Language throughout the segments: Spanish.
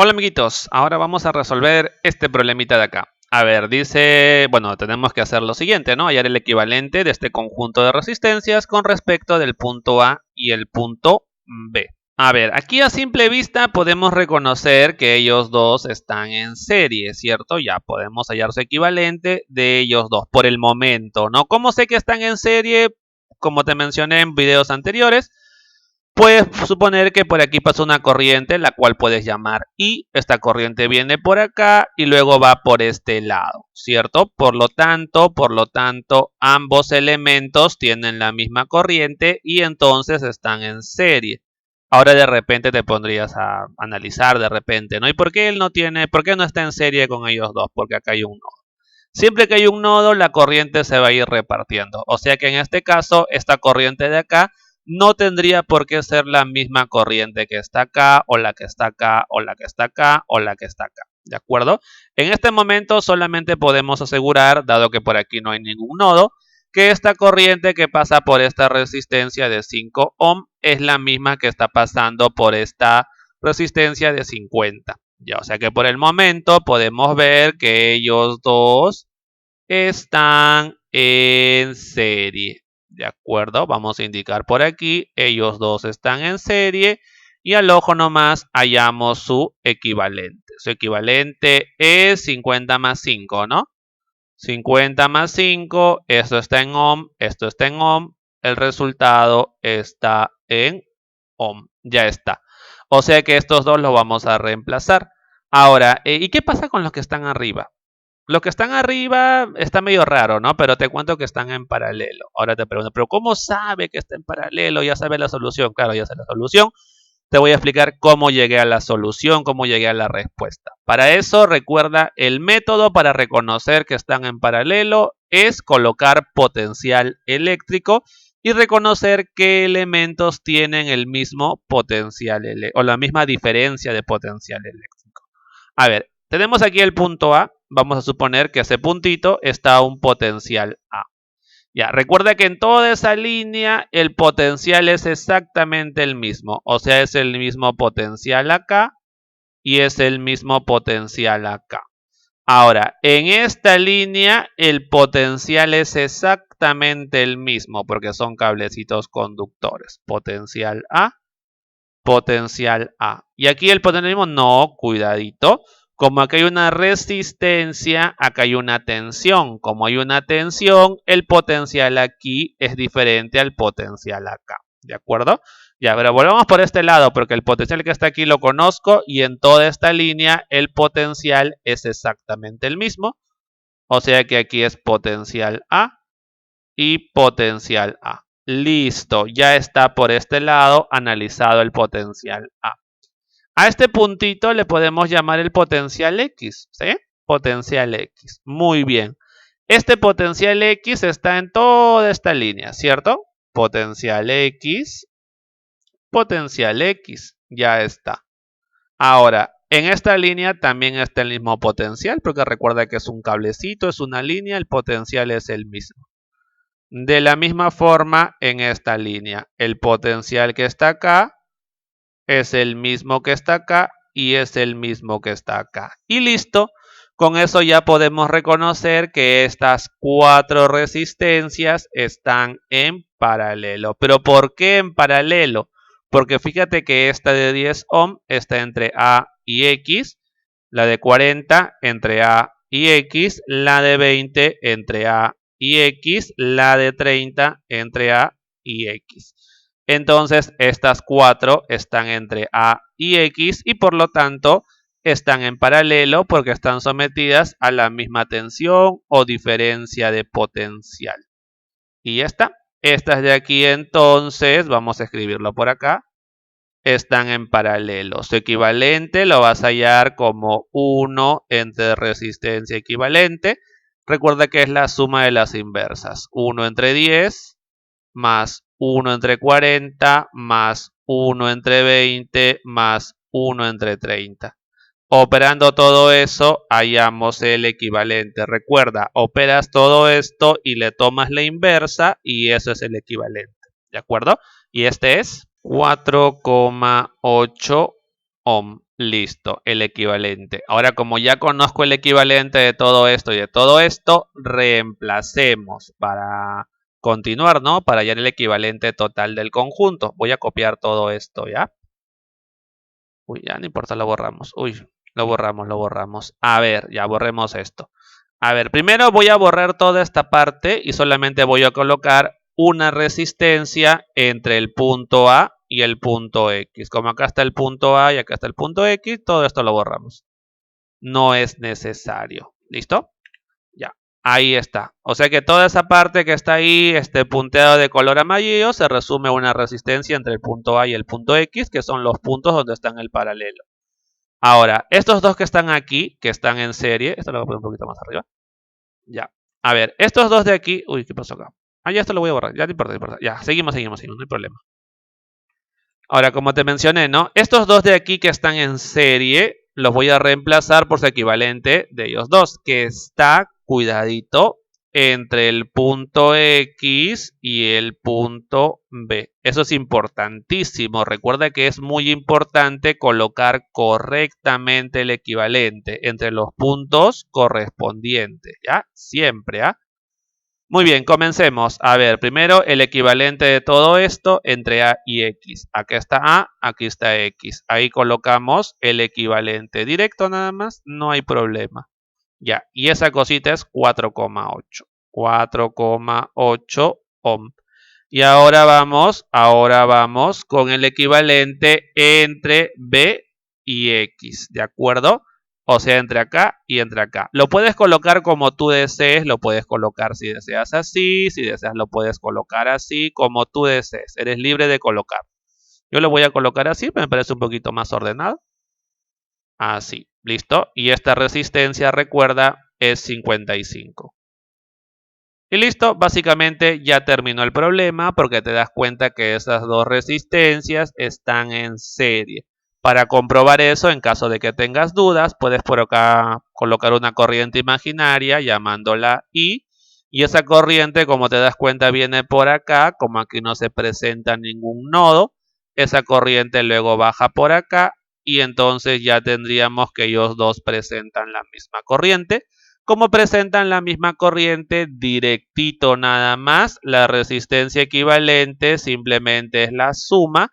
Hola amiguitos, ahora vamos a resolver este problemita de acá. A ver, dice, bueno, tenemos que hacer lo siguiente, ¿no? Hallar el equivalente de este conjunto de resistencias con respecto del punto A y el punto B. A ver, aquí a simple vista podemos reconocer que ellos dos están en serie, ¿cierto? Ya podemos hallar su equivalente de ellos dos por el momento, ¿no? ¿Cómo sé que están en serie? Como te mencioné en videos anteriores, puedes suponer que por aquí pasa una corriente, la cual puedes llamar I. Esta corriente viene por acá y luego va por este lado, ¿cierto? Por lo tanto, ambos elementos tienen la misma corriente y entonces están en serie. Ahora de repente te pondrías a analizar de repente, ¿no? ¿Y por qué él no tiene, por qué no está en serie con ellos dos? Porque acá hay un nodo. Siempre que hay un nodo, la corriente se va a ir repartiendo. O sea que en este caso, esta corriente de acá no tendría por qué ser la misma corriente que está acá, o la que está acá, o la que está acá, o la que está acá. ¿De acuerdo? En este momento solamente podemos asegurar, dado que por aquí no hay ningún nodo, que esta corriente que pasa por esta resistencia de 5 ohm es la misma que está pasando por esta resistencia de 50. Ya, o sea que por el momento podemos ver que ellos dos están en serie. ¿De acuerdo? Vamos a indicar por aquí, ellos dos están en serie y al ojo nomás hallamos su equivalente. Su equivalente es 50 más 5, ¿no? 50 más 5, esto está en ohm, esto está en ohm, el resultado está en ohm. Ya está. O sea que estos dos los vamos a reemplazar. Ahora, ¿y qué pasa con los que están arriba? Los que están arriba está medio raro, ¿no? Pero te cuento que están en paralelo. Ahora te pregunto, ¿pero cómo sabe que está en paralelo? Ya sabe la solución. Claro, ya sé la solución. Te voy a explicar cómo llegué a la solución, cómo llegué a la respuesta. Para eso, recuerda, el método para reconocer que están en paralelo es colocar potencial eléctrico y reconocer qué elementos tienen el mismo potencial o la misma diferencia de potencial eléctrico. A ver, tenemos aquí el punto A. Vamos a suponer que ese puntito está a un potencial A. Ya, recuerda que en toda esa línea el potencial es exactamente el mismo. O sea, es el mismo potencial acá y es el mismo potencial acá. Ahora, en esta línea el potencial es exactamente el mismo porque son cablecitos conductores. Potencial A, potencial A. Y aquí el potencialismo, no, cuidadito. Como acá hay una resistencia, acá hay una tensión. Como hay una tensión, el potencial aquí es diferente al potencial acá. ¿De acuerdo? Ya, pero volvamos por este lado, porque el potencial que está aquí lo conozco y en toda esta línea el potencial es exactamente el mismo. O sea que aquí es potencial A y potencial A. Listo, ya está por este lado analizado el potencial A. A este puntito le podemos llamar el potencial X, ¿sí? Potencial X. Muy bien. Este potencial X está en toda esta línea, ¿cierto? Potencial X, ya está. Ahora, en esta línea también está el mismo potencial, porque recuerda que es un cablecito, es una línea, el potencial es el mismo. De la misma forma, en esta línea, el potencial que está acá es el mismo que está acá y es el mismo que está acá. Y listo, con eso ya podemos reconocer que estas cuatro resistencias están en paralelo. ¿Pero por qué en paralelo? Porque fíjate que esta de 10 ohm está entre A y X, la de 40 entre A y X, la de 20 entre A y X, la de 30 entre A y X. Entonces, estas cuatro están entre A y X y por lo tanto están en paralelo porque están sometidas a la misma tensión o diferencia de potencial. Y ya está. Estas de aquí entonces, vamos a escribirlo por acá, están en paralelo. Su equivalente lo vas a hallar como 1 entre resistencia equivalente. Recuerda que es la suma de las inversas. 1 entre 10 más 1 entre 40 más 1 entre 20 más 1 entre 30. Operando todo eso, hallamos el equivalente. Recuerda, operas todo esto y le tomas la inversa y eso es el equivalente. ¿De acuerdo? Y este es 4,8 ohm. Listo, el equivalente. Ahora, como ya conozco el equivalente de todo esto y de todo esto, reemplacemos para continuar, ¿no? Para hallar el equivalente total del conjunto. Voy a copiar todo esto, ¿ya? Uy, ya no importa, lo borramos. Uy, lo borramos. A ver, ya borremos esto. A ver, primero voy a borrar toda esta parte y solamente voy a colocar una resistencia entre el punto A y el punto X. Como acá está el punto A y acá está el punto X, todo esto lo borramos. No es necesario. ¿Listo? Ya, ahí está. O sea que toda esa parte que está ahí, punteado de color amarillo, se resume a una resistencia entre el punto A y el punto X, que son los puntos donde están el paralelo. Ahora, estos dos que están aquí, que están en serie, esto lo voy a poner un poquito más arriba. Ya. A ver, estos dos de aquí, uy, ¿qué pasó acá? Ah, ya esto lo voy a borrar, ya no importa, no importa. Ya, seguimos, no hay problema. Ahora, como te mencioné, ¿no? Estos dos de aquí que están en serie, los voy a reemplazar por su equivalente de ellos dos, que está, cuidadito, entre el punto X y el punto B. Eso es importantísimo. Recuerda que es muy importante colocar correctamente el equivalente entre los puntos correspondientes, ¿ya? Siempre, ¿ah? Muy bien, comencemos. A ver, primero el equivalente de todo esto entre A y X. Acá está A, aquí está X. Ahí colocamos el equivalente directo nada más, no hay problema. Ya, y esa cosita es 4,8. 4,8 ohm. Y ahora vamos con el equivalente entre B y X, ¿de acuerdo? O sea, entre acá y entre acá. Lo puedes colocar como tú desees, lo puedes colocar si deseas así, si deseas lo puedes colocar así, como tú desees. Eres libre de colocar. Yo lo voy a colocar así, me parece un poquito más ordenado. Así, listo. Y esta resistencia, recuerda, es 55. Y listo, básicamente ya terminó el problema porque te das cuenta que esas dos resistencias están en serie. Para comprobar eso, en caso de que tengas dudas, puedes por acá colocar una corriente imaginaria llamándola I. Y esa corriente, como te das cuenta, viene por acá. Como aquí no se presenta ningún nodo, esa corriente luego baja por acá. Y entonces ya tendríamos que ellos dos presentan la misma corriente. Como presentan la misma corriente, directito nada más, la resistencia equivalente simplemente es la suma,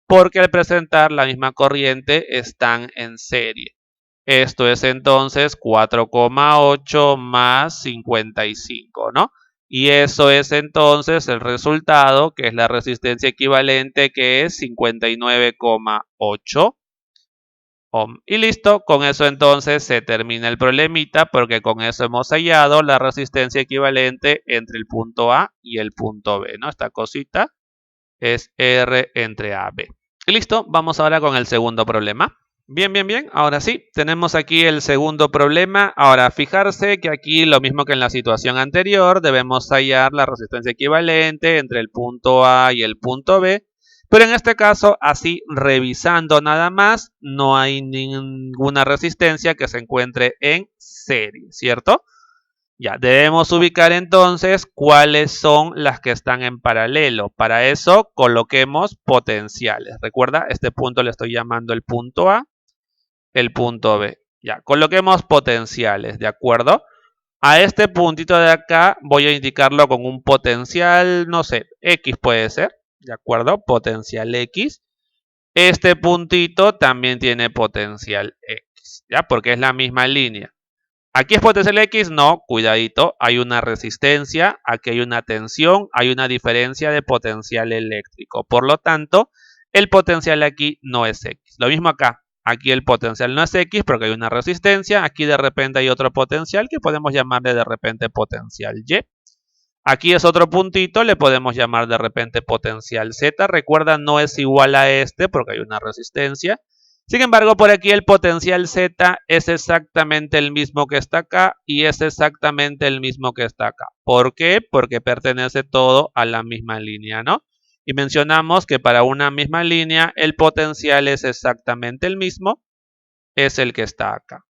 porque al presentar la misma corriente están en serie. Esto es entonces 4,8 más 55, ¿no? Y eso es entonces el resultado, que es la resistencia equivalente, que es 59,8 ohm. Y listo, con eso entonces se termina el problemita porque con eso hemos hallado la resistencia equivalente entre el punto A y el punto B, ¿no? Esta cosita es R entre AB. Y listo, vamos ahora con el segundo problema. Bien, bien, bien. Ahora sí, tenemos aquí el segundo problema. Ahora, fijarse que aquí, lo mismo que en la situación anterior, debemos hallar la resistencia equivalente entre el punto A y el punto B. Pero en este caso, así revisando nada más, no hay ninguna resistencia que se encuentre en serie, ¿cierto? Ya, debemos ubicar entonces cuáles son las que están en paralelo. Para eso, coloquemos potenciales. Recuerda, este punto le estoy llamando el punto A, el punto B. Ya, coloquemos potenciales, ¿de acuerdo? A este puntito de acá voy a indicarlo con un potencial, no sé, X puede ser, ¿de acuerdo? Potencial X. Este puntito también tiene potencial X, ¿ya? Porque es la misma línea. ¿Aquí es potencial X? No, cuidadito, hay una resistencia, aquí hay una tensión, hay una diferencia de potencial eléctrico. Por lo tanto, el potencial aquí no es X. Lo mismo acá, aquí el potencial no es X porque hay una resistencia, aquí de repente hay otro potencial que podemos llamarle de repente potencial Y. Aquí es otro puntito, le podemos llamar de repente potencial Z. Recuerda, no es igual a este porque hay una resistencia. Sin embargo, por aquí el potencial Z es exactamente el mismo que está acá y es exactamente el mismo que está acá. ¿Por qué? Porque pertenece todo a la misma línea, ¿no? Y mencionamos que para una misma línea el potencial es exactamente el mismo, es el que está acá.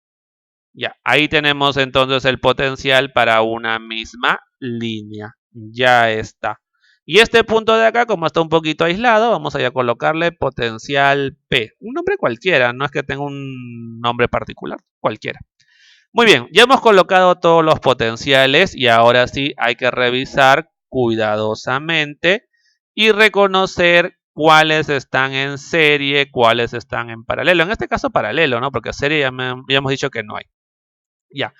Ya, ahí tenemos entonces el potencial para una misma línea. Ya está. Y este punto de acá, como está un poquito aislado, vamos a colocarle potencial P. Un nombre cualquiera, no es que tenga un nombre particular, cualquiera. Muy bien, ya hemos colocado todos los potenciales y ahora sí hay que revisar cuidadosamente y reconocer cuáles están en serie, cuáles están en paralelo. En este caso paralelo, ¿no? Porque serie ya hemos dicho que no hay. Ya.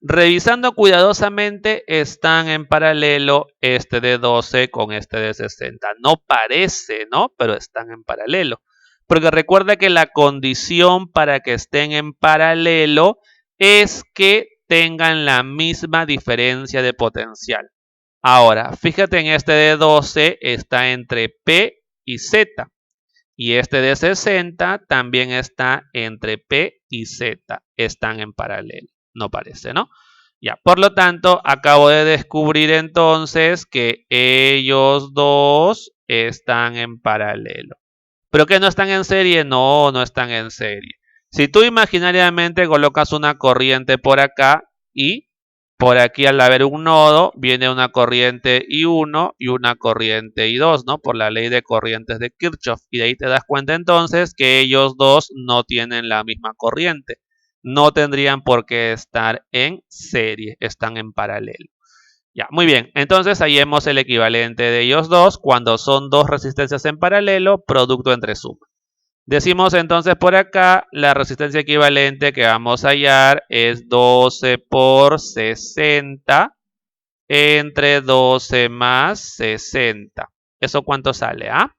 Revisando cuidadosamente, están en paralelo este de 12 con este de 60. No parece, ¿no? Pero están en paralelo. Porque recuerda que la condición para que estén en paralelo es que tengan la misma diferencia de potencial. Ahora, fíjate en este de 12 está entre P y Z. Y este de 60 también está entre P y Z. Están en paralelo. No parece, ¿no? Ya, por lo tanto, acabo de descubrir entonces que ellos dos están en paralelo. ¿Pero que no están en serie? No, no están en serie. Si tú imaginariamente colocas una corriente por acá y por aquí al haber un nodo viene una corriente I1 y una corriente I2, ¿no? Por la ley de corrientes de Kirchhoff. Y de ahí te das cuenta entonces que ellos dos no tienen la misma corriente. No tendrían por qué estar en serie, están en paralelo. Ya, muy bien. Entonces hallemos el equivalente de ellos dos cuando son dos resistencias en paralelo, producto entre suma. Decimos entonces por acá, la resistencia equivalente que vamos a hallar es 12 por 60 entre 12 más 60. ¿Eso cuánto sale? A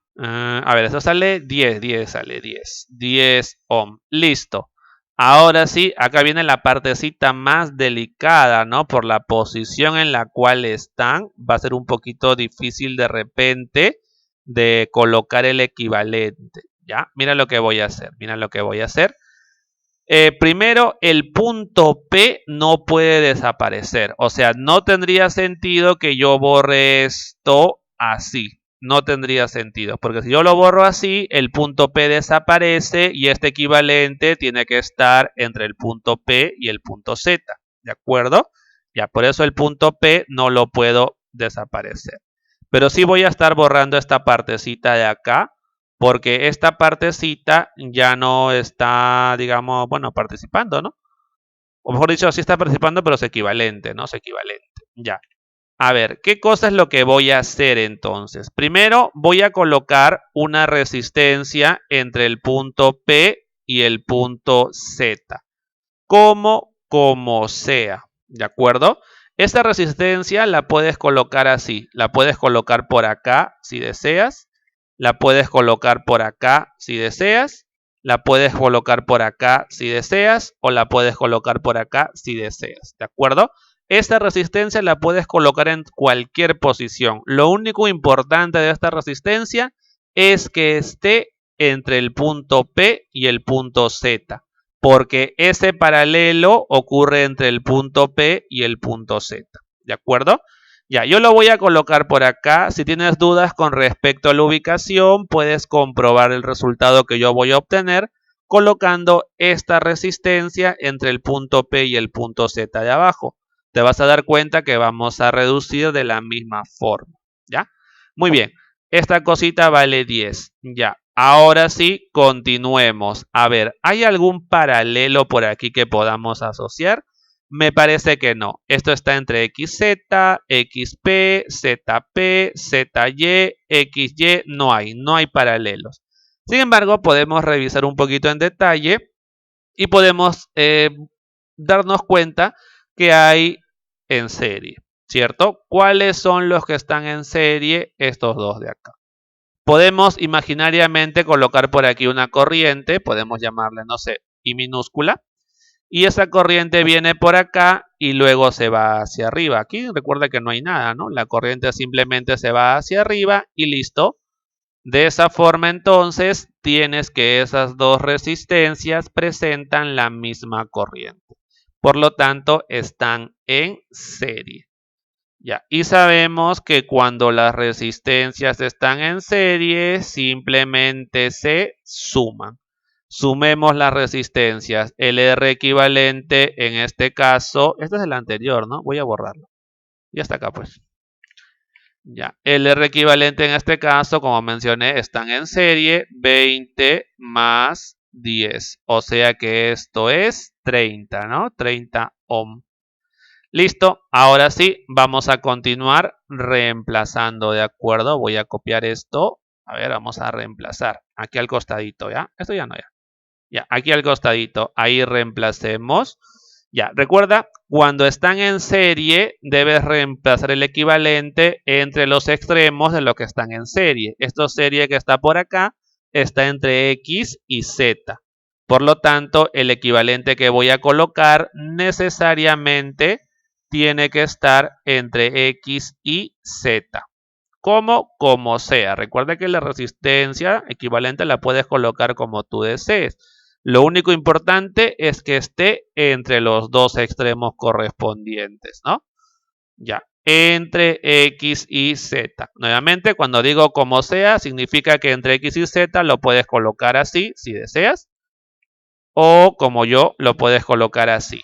ver, eso sale 10 sale 10 ohm. Listo. Ahora sí, acá viene la partecita más delicada, ¿no? Por la posición en la cual están, va a ser un poquito difícil de repente de colocar el equivalente. ¿Ya? Mira lo que voy a hacer, mira lo que voy a hacer. Primero, el punto P no puede desaparecer. O sea, no tendría sentido que yo borre esto así. No tendría sentido. Porque si yo lo borro así, el punto P desaparece y este equivalente tiene que estar entre el punto P y el punto Z. ¿De acuerdo? Ya, por eso el punto P no lo puedo desaparecer. Pero sí voy a estar borrando esta partecita de acá porque esta partecita ya no está, digamos, bueno, participando, ¿no? O mejor dicho, sí está participando, pero es equivalente, ¿no? Es equivalente. Ya. A ver, ¿qué cosa es lo que voy a hacer entonces? Primero voy a colocar una resistencia entre el punto P y el punto Z. Como sea, ¿de acuerdo? Esta resistencia la puedes colocar así. La puedes colocar por acá si deseas. La puedes colocar por acá si deseas. La puedes colocar por acá si deseas. O la puedes colocar por acá si deseas. ¿De acuerdo? Esta resistencia la puedes colocar en cualquier posición. Lo único importante de esta resistencia es que esté entre el punto P y el punto Z. Porque ese paralelo ocurre entre el punto P y el punto Z. ¿De acuerdo? Ya, yo lo voy a colocar por acá. Si tienes dudas con respecto a la ubicación, puedes comprobar el resultado que yo voy a obtener colocando esta resistencia entre el punto P y el punto Z de abajo. Te vas a dar cuenta que vamos a reducir de la misma forma. ¿Ya? Muy bien. Esta cosita vale 10. Ya. Ahora sí, continuemos. A ver, ¿hay algún paralelo por aquí que podamos asociar? Me parece que no. Esto está entre XZ, XP, ZP, ZY, XY. No hay paralelos. Sin embargo, podemos revisar un poquito en detalle y podemos darnos cuenta que hay en serie, ¿cierto? ¿Cuáles son los que están en serie? Estos dos de acá. Podemos imaginariamente colocar por aquí una corriente, podemos llamarle, no sé, I minúscula. Y esa corriente viene por acá y luego se va hacia arriba. Aquí recuerda que no hay nada, ¿no? La corriente simplemente se va hacia arriba y listo. De esa forma entonces tienes que esas dos resistencias presentan la misma corriente. Por lo tanto, están en serie. Ya, y sabemos que cuando las resistencias están en serie, simplemente se suman. Sumemos las resistencias. El R equivalente en este caso, este es el anterior, ¿no? Voy a borrarlo. Ya está acá, pues. Ya, el R equivalente en este caso, como mencioné, están en serie 20 más 10. O sea que esto es 30, ¿no? 30 ohm. Listo, ahora sí, vamos a continuar reemplazando, ¿de acuerdo? Voy a copiar esto. A ver, vamos a reemplazar. Aquí al costadito, ¿ya? Esto ya no, ya. Ya, aquí al costadito. Ahí reemplacemos. Ya, recuerda, cuando están en serie, debes reemplazar el equivalente entre los extremos de lo que están en serie. Esta serie que está por acá está entre X y Z. Por lo tanto, el equivalente que voy a colocar necesariamente tiene que estar entre X y Z. Como sea. Recuerda que la resistencia equivalente la puedes colocar como tú desees. Lo único importante es que esté entre los dos extremos correspondientes, ¿no? Ya, entre X y Z. Nuevamente, cuando digo como sea, significa que entre X y Z lo puedes colocar así, si deseas, o como yo, lo puedes colocar así.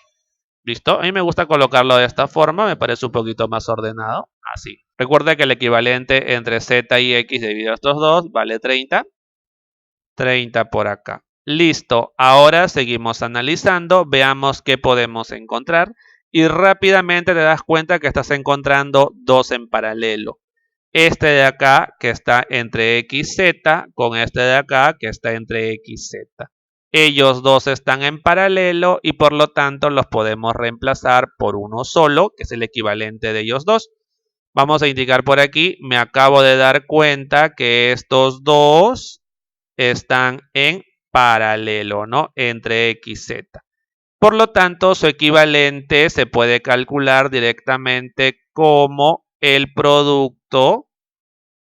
¿Listo? A mí me gusta colocarlo de esta forma, me parece un poquito más ordenado, así. Recuerda que el equivalente entre Z y X dividido a estos dos vale 30. 30 por acá. Listo, ahora seguimos analizando, veamos qué podemos encontrar y rápidamente te das cuenta que estás encontrando dos en paralelo. Este de acá que está entre XZ con este de acá que está entre XZ. Ellos dos están en paralelo y por lo tanto los podemos reemplazar por uno solo, que es el equivalente de ellos dos. Vamos a indicar por aquí, me acabo de dar cuenta que estos dos están en paralelo, ¿no? Entre X, Z. Por lo tanto, su equivalente se puede calcular directamente como el producto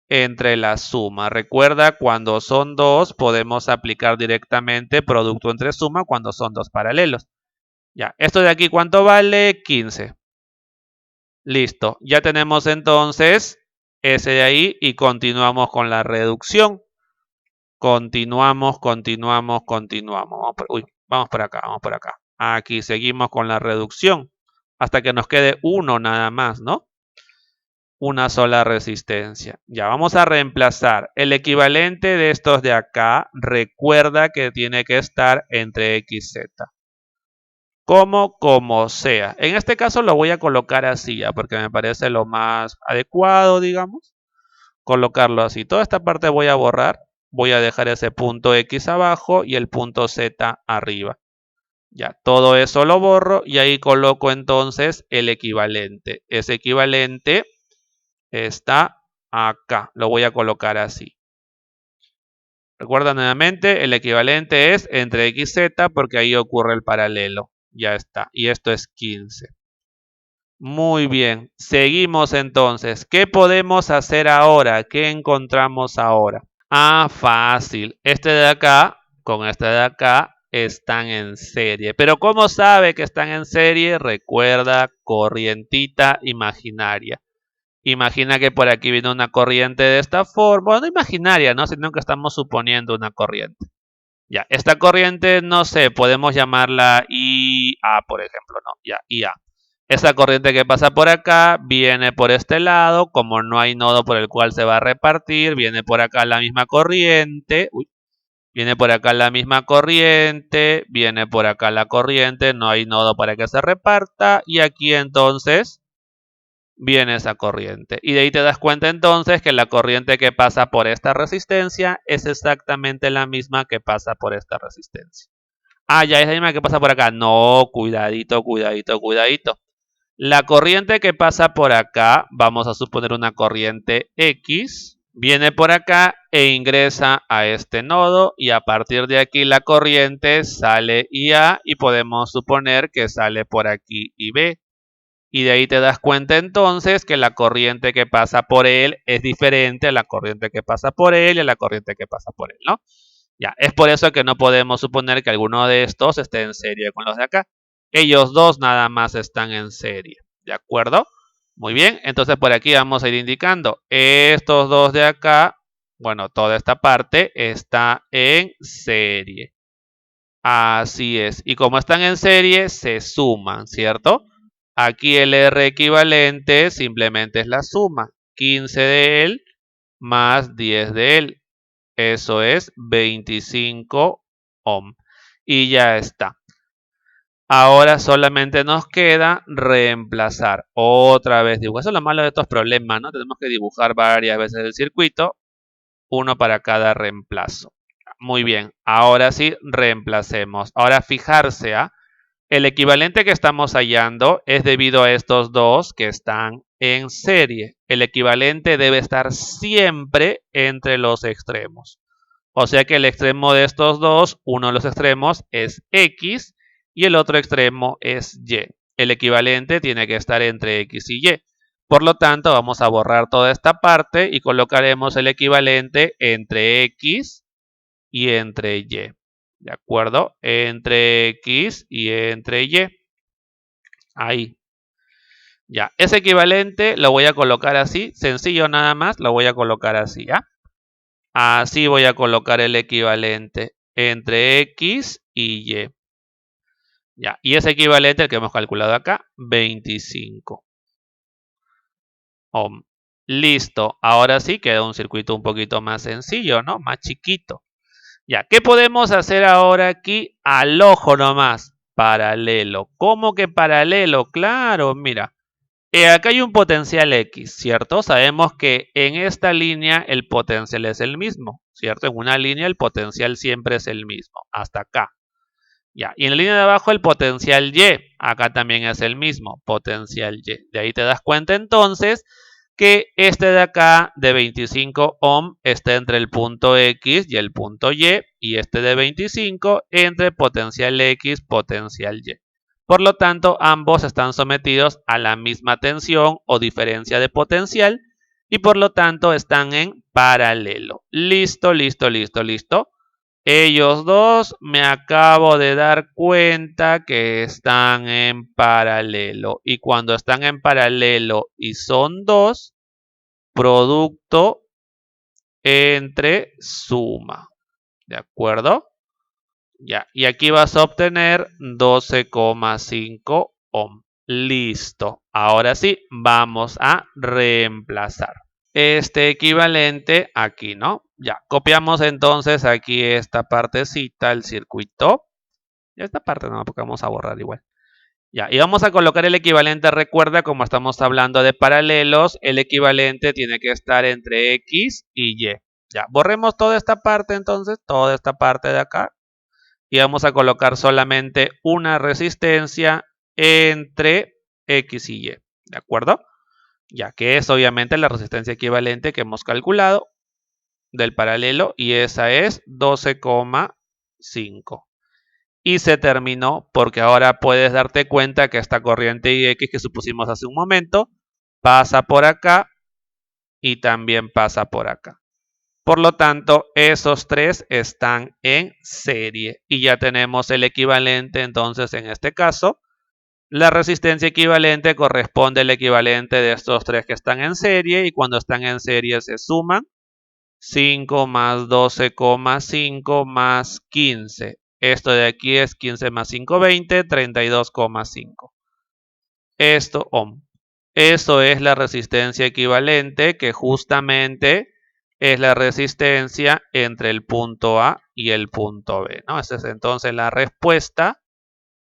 entre la suma. Recuerda, cuando son dos, podemos aplicar directamente producto entre suma cuando son dos paralelos. Ya, esto de aquí, ¿cuánto vale? 15. Listo, ya tenemos entonces ese de ahí y continuamos con la reducción. Continuamos. Vamos por acá, vamos por acá. Aquí seguimos con la reducción hasta que nos quede uno nada más, ¿no? Una sola resistencia. Ya vamos a reemplazar el equivalente de estos de acá. Recuerda que tiene que estar entre X, Z. Como sea. En este caso lo voy a colocar así ya, porque me parece lo más adecuado, digamos. Colocarlo así. Toda esta parte voy a borrar. Voy a dejar ese punto X abajo y el punto Z arriba. Ya, todo eso lo borro y ahí coloco entonces el equivalente. Ese equivalente está acá. Lo voy a colocar así. Recuerda nuevamente, el equivalente es entre X y Z porque ahí ocurre el paralelo. Ya está. Y esto es 15. Muy bien. Seguimos entonces. ¿Qué podemos hacer ahora? ¿Qué encontramos ahora? Ah, fácil. Este de acá con este de acá están en serie. Pero ¿cómo sabe que están en serie? Recuerda, corrientita imaginaria. Imagina que por aquí viene una corriente de esta forma. Bueno, no imaginaria, ¿no? Sino que estamos suponiendo una corriente. Ya, esta corriente, no sé, podemos llamarla IA, por ejemplo, ¿no? Ya, IA. Esa corriente que pasa por acá viene por este lado, como no hay nodo por el cual se va a repartir, viene por acá la misma corriente. Uy, viene por acá la misma corriente, viene por acá la corriente, no hay nodo para que se reparta y aquí entonces viene esa corriente. Y de ahí te das cuenta entonces que la corriente que pasa por esta resistencia es exactamente la misma que pasa por esta resistencia. Ah, ya es la misma que pasa por acá. No, cuidadito. La corriente que pasa por acá, vamos a suponer una corriente X, viene por acá e ingresa a este nodo y a partir de aquí la corriente sale IA y podemos suponer que sale por aquí IB. Y de ahí te das cuenta entonces que la corriente que pasa por él es diferente a la corriente que pasa por él y a la corriente que pasa por él, ¿no? Ya, es por eso que no podemos suponer que alguno de estos esté en serie con los de acá. Ellos dos nada más están en serie, ¿de acuerdo? Muy bien, entonces por aquí vamos a ir indicando estos dos de acá, bueno, toda esta parte está en serie. Así es, y como están en serie, se suman, ¿cierto? Aquí el R equivalente simplemente es la suma. 15 de él más 10 de él. Eso es 25 ohm. Y ya está. Ahora solamente nos queda reemplazar. Otra vez dibujo. Eso es lo malo de estos problemas, ¿no? Tenemos que dibujar varias veces el circuito. Uno para cada reemplazo. Muy bien. Ahora sí, reemplacemos. Ahora fijarse, ¿ah? El equivalente que estamos hallando es debido a estos dos que están en serie. El equivalente debe estar siempre entre los extremos. O sea que el extremo de estos dos, uno de los extremos es X y el otro extremo es Y. El equivalente tiene que estar entre X y Y. Por lo tanto, vamos a borrar toda esta parte y colocaremos el equivalente entre X y entre Y. ¿De acuerdo? Entre X y entre Y. Ahí. Ya. Ese equivalente lo voy a colocar así. Sencillo nada más. Lo voy a colocar así. ¿Ya? Así voy a colocar el equivalente entre X y Y. Ya. Y ese equivalente, el que hemos calculado acá, 25 ohm. Listo. Ahora sí queda un circuito un poquito más sencillo, ¿no? Más chiquito. Ya, ¿qué podemos hacer ahora aquí? Al ojo nomás. Paralelo. ¿Cómo que paralelo? Claro, mira. Acá hay un potencial X, ¿cierto? Sabemos que en esta línea el potencial es el mismo, ¿cierto? En una línea el potencial siempre es el mismo, hasta acá. Ya, y en la línea de abajo el potencial Y, acá también es el mismo, potencial Y. De ahí te das cuenta entonces que este de acá de 25 ohm está entre el punto X y el punto y este de 25 entre potencial X, potencial Y. Por lo tanto, ambos están sometidos a la misma tensión o diferencia de potencial y por lo tanto están en paralelo. Listo, listo, listo, listo. Ellos dos me acabo de dar cuenta que están en paralelo. Y cuando están en paralelo y son dos, producto entre suma. ¿De acuerdo? Ya. Y aquí vas a obtener 12,5 ohm. Listo. Ahora sí, vamos a reemplazar este equivalente aquí, ¿no? Ya, copiamos entonces aquí esta partecita, el circuito. Y esta parte no, porque vamos a borrar igual. Ya, y vamos a colocar el equivalente. Recuerda, como estamos hablando de paralelos, el equivalente tiene que estar entre X y Y. Ya, borremos toda esta parte entonces, toda esta parte de acá. Y vamos a colocar solamente una resistencia entre X y Y. ¿De acuerdo? Ya que es obviamente la resistencia equivalente que hemos calculado del paralelo y esa es 12,5. Y se terminó porque ahora puedes darte cuenta que esta corriente IX que supusimos hace un momento pasa por acá y también pasa por acá. Por lo tanto, esos tres están en serie y ya tenemos el equivalente entonces en este caso. La resistencia equivalente corresponde al equivalente de estos tres que están en serie y cuando están en serie se suman 5 más 12,5 más 15. Esto de aquí es 15 más 5, 20, 32,5. Esto ohm. Eso es la resistencia equivalente que justamente es la resistencia entre el punto A y el punto B, ¿no? Esa es entonces la respuesta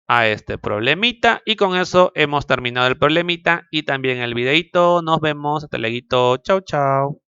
a este problemita y con eso hemos terminado el problemita y también el videito. Nos vemos, hasta luego, chau chau.